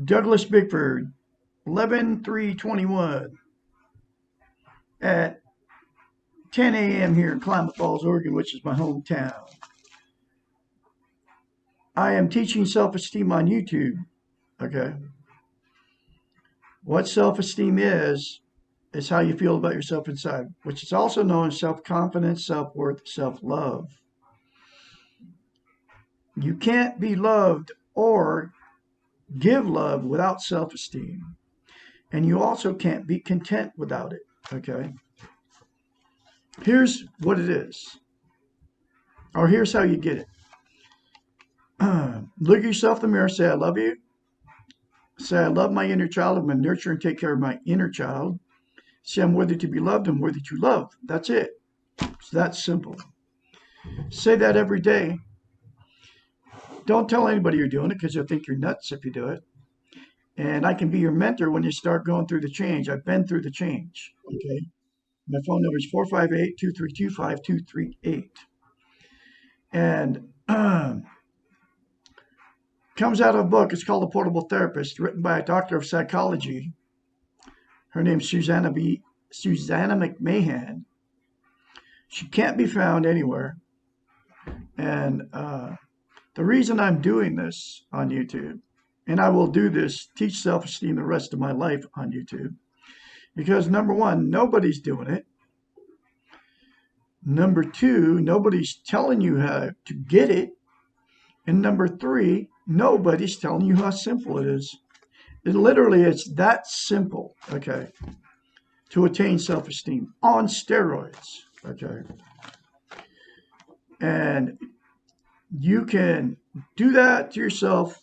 Douglas Bickford, 11/3/21 at 10 a.m. here in Klamath Falls, Oregon, which is my hometown. I am teaching self-esteem on YouTube. Okay. What self-esteem is how you feel about yourself inside, which is also known as self-confidence, self-worth, self-love. You can't be loved or give love without self-esteem. And you also can't be content without it. Okay. Here's what it is, or here's how you get it. Look at yourself in the mirror, say, I love you. Say, I love my inner child. I'm going to nurture and take care of my inner child. Say, I'm worthy to be loved. I'm worthy to love. That's it. It's that simple. Say that every day. Don't tell anybody you're doing it because they'll think you're nuts if you do it. And I can be your mentor when you start going through the change. I've been through the change. Okay. My phone number is 458-232-5238. And comes out of a book. It's called The Portable Therapist, written by a doctor of psychology. Her name's Susanna McMahon. She can't be found anywhere. And the reason I'm doing this on YouTube, and I will do this, teach self-esteem the rest of my life on YouTube, because number one, nobody's doing it. Number two, nobody's telling you how to get it. And number three, nobody's telling you how simple it is. It's that simple, okay, to attain self-esteem on steroids, okay? And you can do that to yourself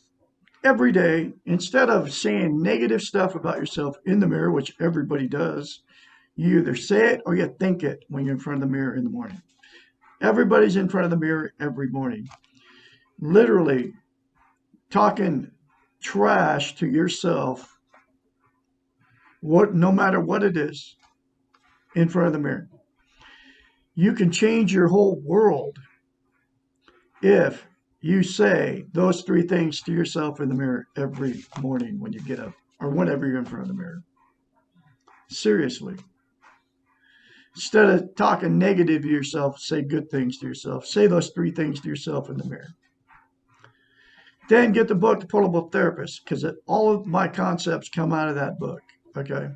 every day. Instead of saying negative stuff about yourself in the mirror, which everybody does, you either say it or you think it when you're in front of the mirror in the morning. Everybody's in front of the mirror every morning, literally talking trash to yourself, no matter what it is, in front of the mirror. You can change your whole world if you say those three things to yourself in the mirror every morning when you get up or whenever you're in front of the mirror. Seriously. Instead of talking negative to yourself, say good things to yourself. Say those three things to yourself in the mirror. Then get the book, The Portable Therapist, because all of my concepts come out of that book, okay?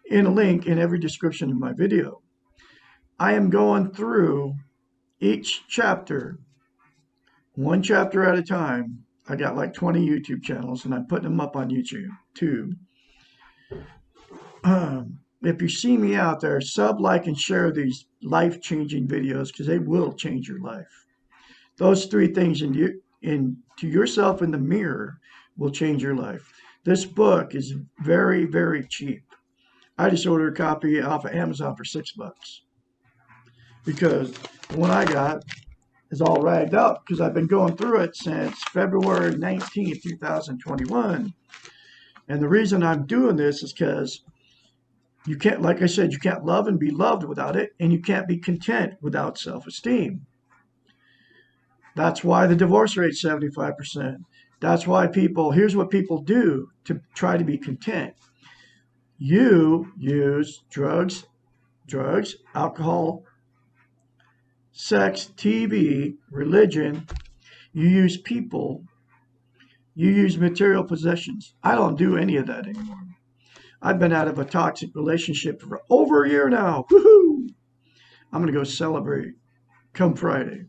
In a link in every description of my video. I am going through each chapter, one chapter at a time. I got like 20 YouTube channels, and I'm putting them up on YouTube, too. If you see me out there, sub, like, and share these life-changing videos because they will change your life. Those three things to yourself in the mirror will change your life. This book is very, very cheap. I just ordered a copy off of Amazon for $6 because the one I got is all ragged up because I've been going through it since February 19th, 2021. And the reason I'm doing this is because you can't, like I said, you can't love and be loved without it, and you can't be content without self-esteem. That's why the divorce rate is 75%. That's why here's what people do to try to be content. You use drugs, alcohol, sex, TV, religion. You use people. You use material possessions. I don't do any of that anymore. I've been out of a toxic relationship for over a year now. Woohoo! I'm going to go celebrate come Friday.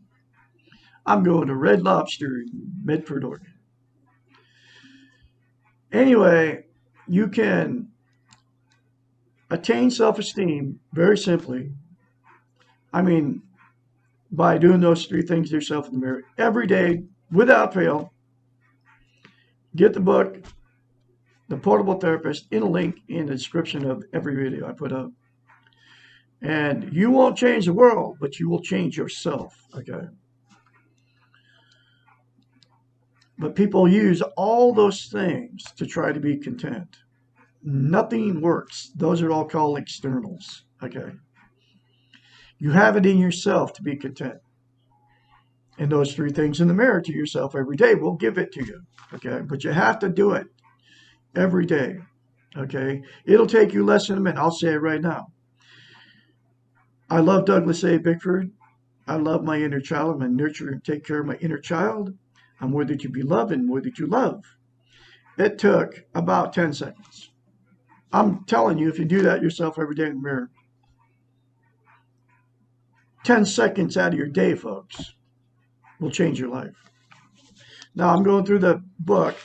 I'm going to Red Lobster in Medford, Oregon. Anyway, you can attain self-esteem very simply. I mean, by doing those three things to yourself in the mirror every day without fail. Get the book, The Portable Therapist, in a link in the description of every video I put up. And you won't change the world, but you will change yourself, okay? But people use all those things to try to be content. Nothing works. Those are all called externals, okay? You have it in yourself to be content. And those three things in the mirror to yourself every day will give it to you. Okay. But you have to do it every day. Okay. It'll take you less than a minute. I'll say it right now. I love Douglas A. Bickford. I love my inner child. I'm going to nurture and take care of my inner child. I'm worthy to be loved and worthy to love. It took about 10 seconds. I'm telling you, if you do that yourself every day in the mirror, 10 seconds out of your day, folks, will change your life. Now, I'm going through the book,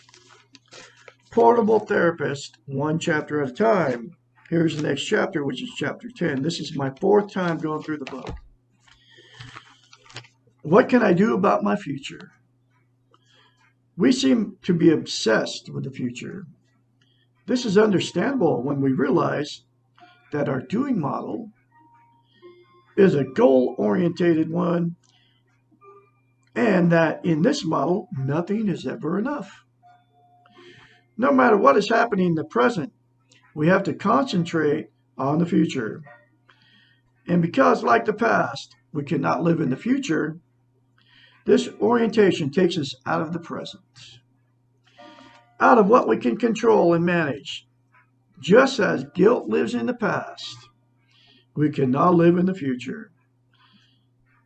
Portable Therapist, one chapter at a time. Here's the next chapter, which is chapter 10. This is my 4th time going through the book. What can I do about my future? We seem to be obsessed with the future. This is understandable when we realize that our doing model is a goal-orientated one, and that in this model, nothing is ever enough. No matter what is happening in the present, we have to concentrate on the future. And because, like the past, we cannot live in the future, this orientation takes us out of the present, out of what we can control and manage. Just as guilt lives in the past, we cannot live in the future.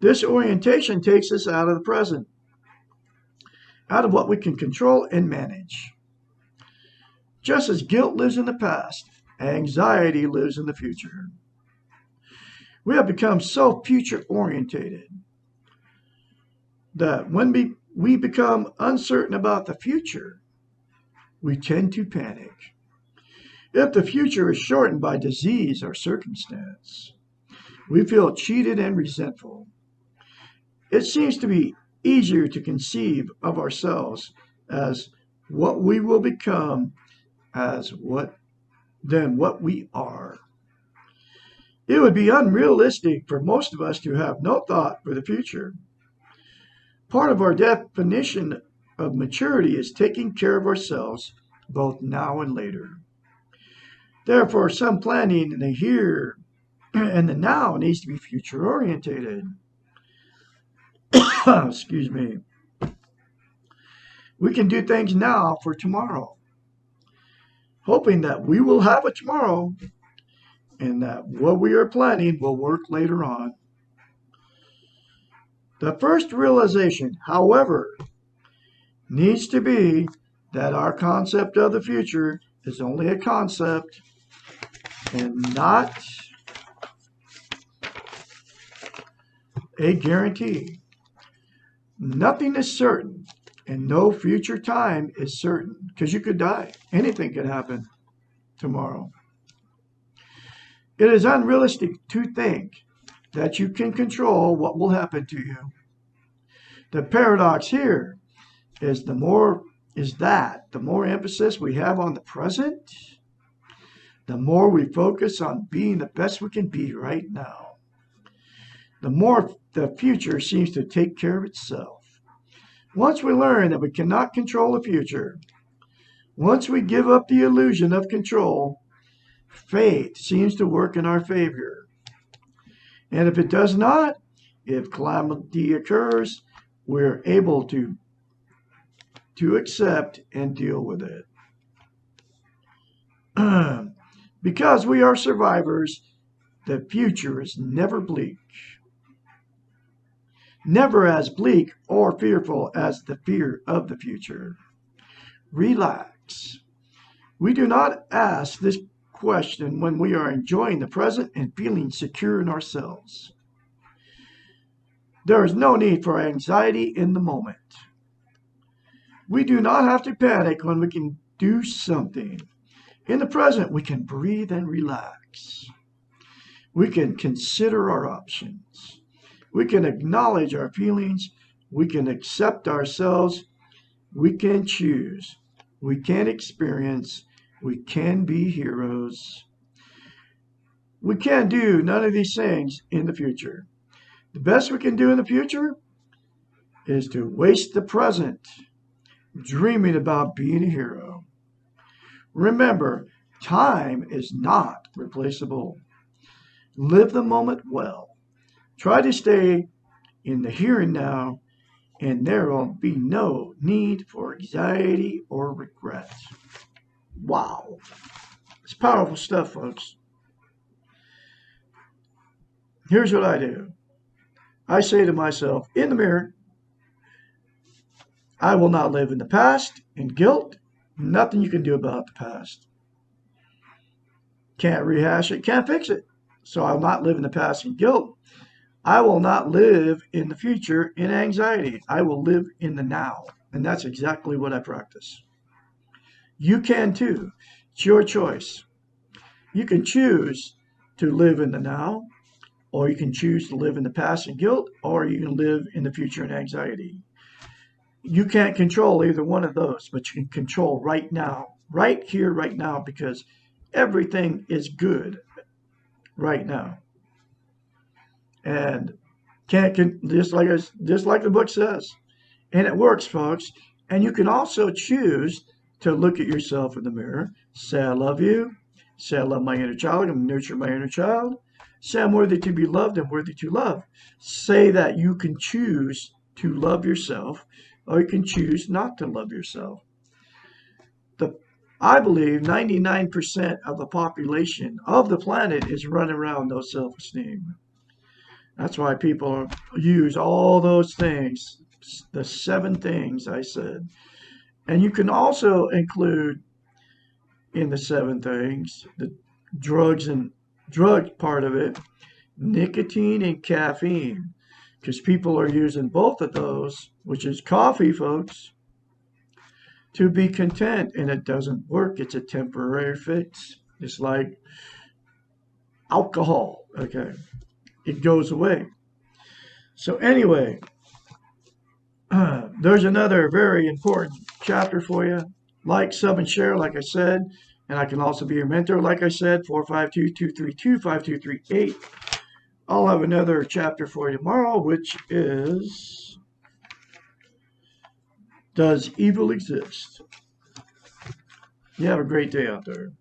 This orientation takes us out of the present, out of what we can control and manage. Just as guilt lives in the past, anxiety lives in the future. We have become so future-orientated that when we become uncertain about the future, we tend to panic. If the future is shortened by disease or circumstance, we feel cheated and resentful. It seems to be easier to conceive of ourselves as what we will become than what we are. It would be unrealistic for most of us to have no thought for the future. Part of our definition of maturity is taking care of ourselves both now and later. Therefore, some planning in the here and the now needs to be future orientated. Excuse me. We can do things now for tomorrow, hoping that we will have a tomorrow and that what we are planning will work later on. The first realization, however, needs to be that our concept of the future is only a concept and not a guarantee. Nothing is certain, and no future time is certain, because you could die. Anything could happen tomorrow. It is unrealistic to think that you can control what will happen to you. The paradox here is the more emphasis we have on the present, the more we focus on being the best we can be right now, the more the future seems to take care of itself. Once we learn that we cannot control the future, once we give up the illusion of control, fate seems to work in our favor. And if it does not, if calamity occurs, we're able to accept and deal with it. Because we are survivors, the future is never bleak. Never as bleak or fearful as the fear of the future. Relax. We do not ask this question when we are enjoying the present and feeling secure in ourselves. There is no need for anxiety in the moment. We do not have to panic when we can do something. In the present, we can breathe and relax. We can consider our options. We can acknowledge our feelings. We can accept ourselves. We can choose. We can experience. We can be heroes. We can't do none of these things in the future. The best we can do in the future is to waste the present dreaming about being a hero. Remember, time is not replaceable. Live the moment well. Try to stay in the here and now and there will be no need for anxiety or regret. Wow. It's powerful stuff, folks. Here's what I do. I say to myself in the mirror, I will not live in the past in guilt. Nothing you can do about the past. Can't rehash it, can't fix it. So I'll not live in the past in guilt. I will not live in the future in anxiety. I will live in the now. And that's exactly what I practice. You can too. It's your choice. You can choose to live in the now, or you can choose to live in the past in guilt, or you can live in the future in anxiety. You can't control either one of those, but you can control right now, right here, right now, because everything is good right now. And just like the book says, and it works, folks. And you can also choose to look at yourself in the mirror, say I love you, say I love my inner child, I'm nurture my inner child, say I'm worthy to be loved, I'm worthy to love. Say that you can choose to love yourself, or you can choose not to love yourself. I believe 99% of the population of the planet is running around no self-esteem. That's why people use all those things, the 7 things I said. And you can also include in the 7 things the drug part of it, nicotine and caffeine, because people are using both of those, which is coffee, folks, to be content, and it doesn't work. It's a temporary fix. It's like alcohol, okay? It goes away. So anyway, there's another very important chapter for you. Like, sub, and share, like I said. And I can also be your mentor, like I said, 452-232-5238. I'll have another chapter for you tomorrow, which is, Does Evil Exist? You have a great day out there.